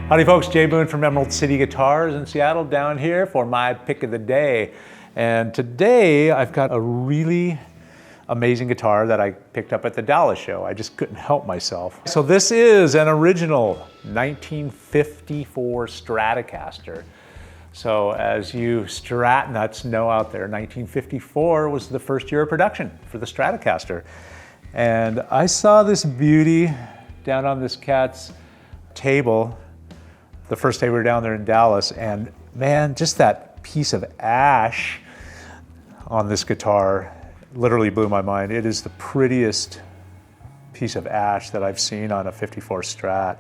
Howdy folks, Jay Boone from Emerald City Guitars in Seattle down here for my pick of the day. And today I've got a really amazing guitar that I picked up at the Dallas show. I just couldn't help myself. So this is an original 1954 Stratocaster. So as you Strat nuts know out there, 1954 was the first year of production for the Stratocaster. And I saw this beauty down on this cat's table the first day we were down there in Dallas, and man, just that piece of ash on this guitar literally blew my mind. It is the prettiest piece of ash that I've seen on a 54 Strat.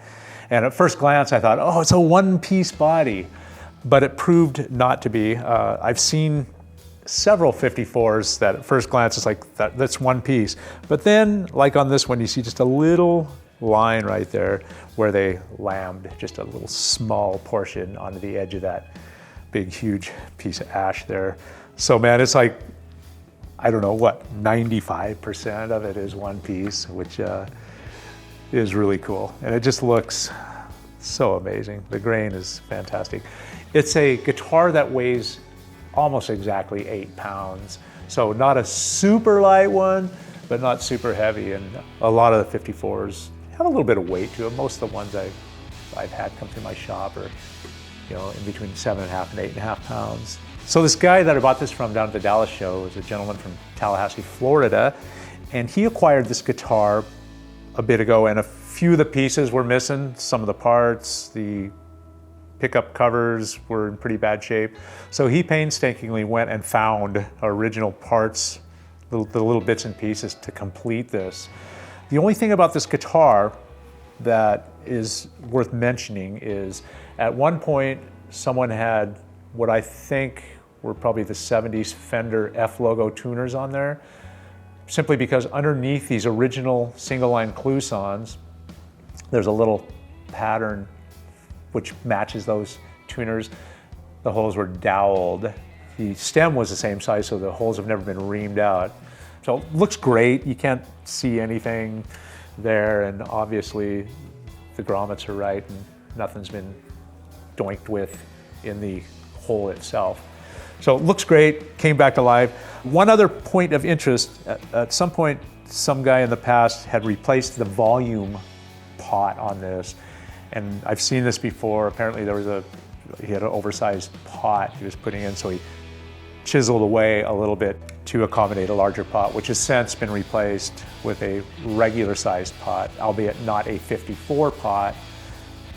And at first glance I thought, oh, it's a one-piece body, but it proved not to be. I've seen several 54s that at first glance it's like, that's one piece. But then, like on this one, you see just a little line right there where they lammed just a little small portion onto the edge of that big, huge piece of ash there. So man, it's like, I don't know what, 95% of it is one piece, which is really cool. And it just looks so amazing. The grain is fantastic. It's a guitar that weighs almost exactly 8 pounds. So not a super light one, but not super heavy. And a lot of the 54s have a little bit of weight to them. Most of the ones I've had come through my shop are, you know, in between 7.5 and 8.5 pounds. So this guy that I bought this from down at the Dallas show is a gentleman from Tallahassee, Florida, and he acquired this guitar a bit ago, and a few of the pieces were missing, some of the parts, the pickup covers were in pretty bad shape. So he painstakingly went and found original parts, the little bits and pieces to complete this. The only thing about this guitar that is worth mentioning is at one point someone had what I think were probably the 70s Fender F logo tuners on there, simply because underneath these original single line cloisons, there's a little pattern which matches those tuners. The holes were doweled. The stem was the same size, so the holes have never been reamed out. So it looks great. You can't see anything there, and obviously the grommets are right and nothing's been doinked with in the hole itself. So it looks great, came back to life. One other point of interest, at some point, some guy in the past had replaced the volume pot on this. And I've seen this before. Apparently he had an oversized pot he was putting in, so he chiseled away a little bit to accommodate a larger pot, which has since been replaced with a regular sized pot, albeit not a 54 pot,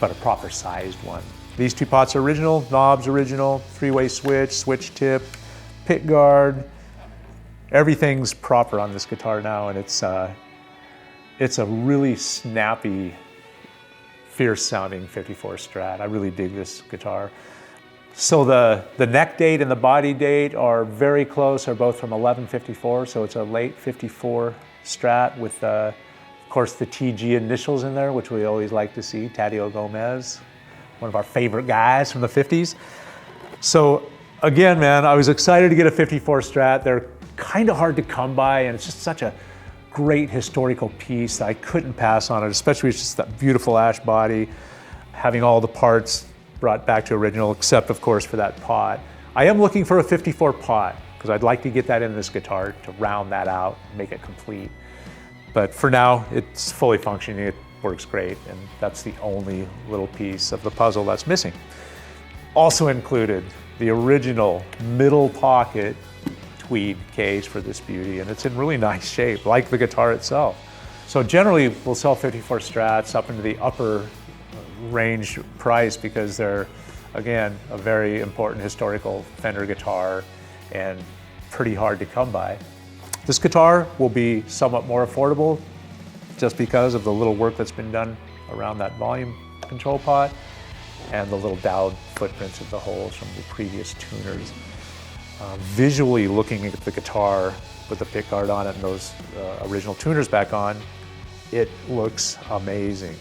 but a proper sized one. These two pots are original, knobs original, three-way switch, switch tip, pick guard. Everything's proper on this guitar now, and it's a really snappy, fierce sounding 54 Strat. I really dig this guitar. So the neck date and the body date are very close, are both from 1154, so it's a late 54 Strat with, of course, the TG initials in there, which we always like to see, Tadeo Gomez, one of our favorite guys from the 50s. So again, man, I was excited to get a 54 Strat. They're kind of hard to come by, and it's just such a great historical piece that I couldn't pass on it, especially with just that beautiful ash body, having all the parts brought back to original, except of course for that pot. I am looking for a 54 pot because I'd like to get that in this guitar to round that out, make it complete. But for now, it's fully functioning, it works great, and that's the only little piece of the puzzle that's missing. Also included, the original middle pocket tweed case for this beauty, and it's in really nice shape, like the guitar itself. So generally, we'll sell 54 Strats up into the upper range price because they're, again, a very important historical Fender guitar and pretty hard to come by. This guitar will be somewhat more affordable just because of the little work that's been done around that volume control pot and the little doweled footprints of the holes from the previous tuners. Visually looking at the guitar with the pick guard on it and those original tuners back on, it looks amazing.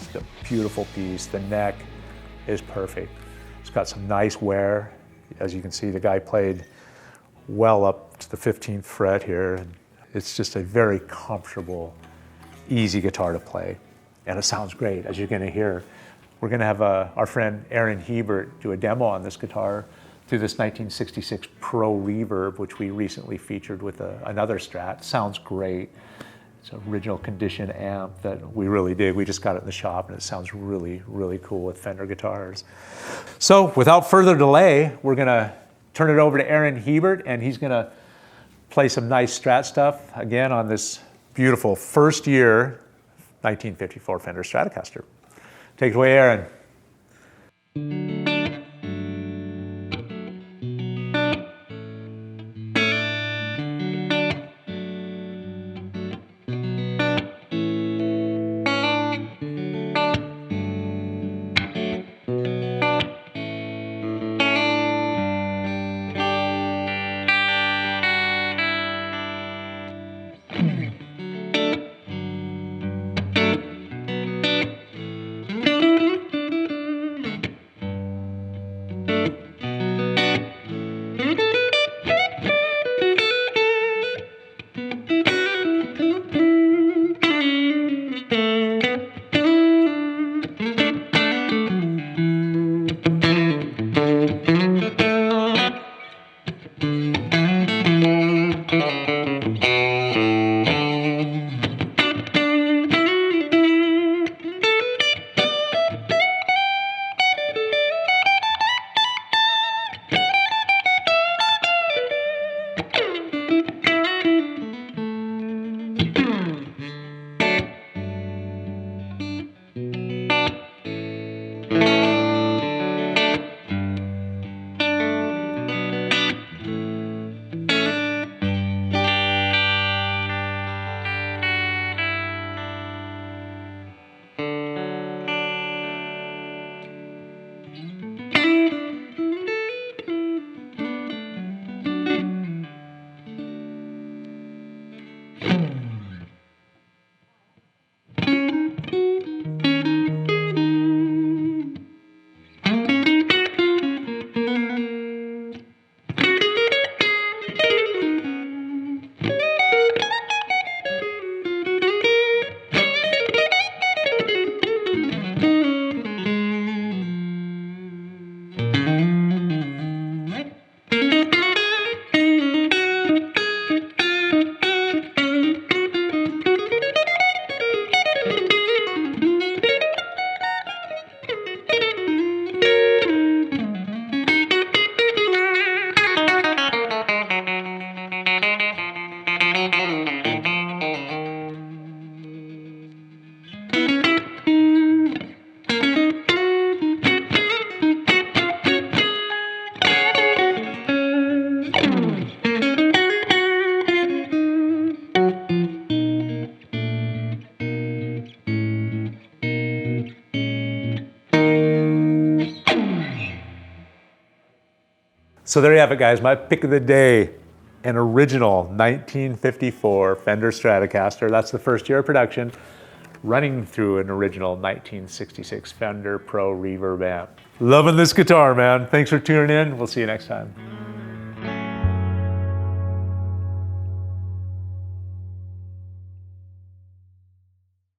It's a beautiful piece. The neck is perfect. It's got some nice wear. As you can see, the guy played well up to the 15th fret here. And it's just a very comfortable, easy guitar to play. And it sounds great, as you're gonna hear We're going to have our friend Aaron Hiebert do a demo on this guitar through this 1966 Pro Reverb, which we recently featured with another Strat. Sounds great. It's an original condition amp that we really dig. We just got it in the shop and it sounds really, really cool with Fender guitars. So without further delay, we're going to turn it over to Aaron Hiebert, and he's going to play some nice Strat stuff again on this beautiful first year 1954 Fender Stratocaster. Take it away, Aaron. So there you have it, guys. My pick of the day, an original 1954 Fender Stratocaster. That's the first year of production, running through an original 1966 Fender Pro Reverb amp. Loving this guitar, man. Thanks for tuning in. We'll see you next time.